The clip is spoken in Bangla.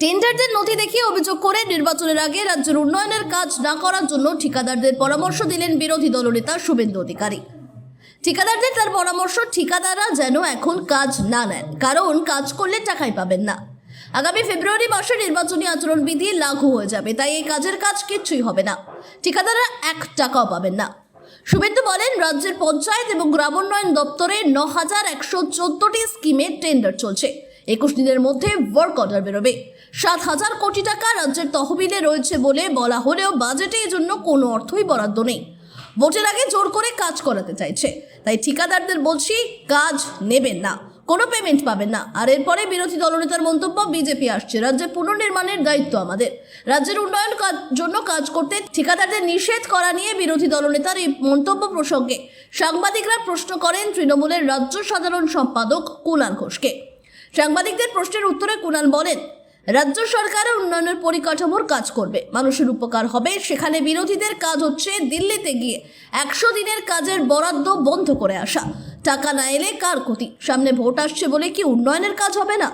টেন্ডারদের নথি দেখিয়ে অভিযোগ করে নির্বাচনের আগে রাজ্যের উন্নয়নের কাজ না করার জন্য ঠিকাদারদের পরামর্শ দিলেন বিরোধী দলনেতা শুভেন্দু অধিকারী। ঠিকাদারদের তার পরামর্শ, ঠিকাদাররা যেন এখন কাজ না নেন, কারণ কাজ করলে টাকাই পাবেন না। আগামী ফেব্রুয়ারি মাসে নির্বাচনী আচরণবিধি লাগু হয়ে যাবে, তাই এই কাজের কাজ কিচ্ছুই হবে না, ঠিকাদাররা 1 টাকাও পাবেন না। শুভেন্দু বলেন, রাজ্যের পঞ্চায়েত এবং গ্রামোন্নয়ন দপ্তরে ৯,১১৪টি স্কিমে টেন্ডার চলছে। 21 দিনের মধ্যে ওয়ার্ক অর্ডার বেরোবে। 7,000 কোটি টাকা রাজ্যের তহবিলে রয়েছে বলে বলা হলেও বাজেটে এজন্য কোনো অর্থই বরাদ্দ নেই। ভোটের আগে জোর করে কাজ করাতে চাইছে, তাই ঠিকাদারদের বলছি, কাজ নেবেন না, কোনো পেমেন্ট পাবেন না। আর এরপরে বিরোধী দলনেতার মন্তব্য, বিজেপি আসছে, রাজ্যে পুনর্নির্মাণের দায়িত্ব আমাদের। রাজ্যের উন্নয়ন জন্য কাজ করতে ঠিকাদারদের নিষেধ করা নিয়ে বিরোধী দলনেতার এই মন্তব্য প্রসঙ্গে সাংবাদিকরা প্রশ্ন করেন তৃণমূলের রাজ্য সাধারণ সম্পাদক কুণাল ঘোষকে। সাংবাদিকদের প্রশ্নের উত্তরে কুণাল বলেন, রাজ্য সরকারের উন্নয়নের পরিকাঠামোর কাজ করবে, মানুষের উপকার হবে। সেখানে বিরোধীদের কাজ হচ্ছে দিল্লিতে গিয়ে 100 দিনের কাজের বরাদ্দ বন্ধ করে আসা। টাকা না এলে কার ক্ষতি? সামনে ভোট আসছে বলে কি উন্নয়নের কাজ হবে না?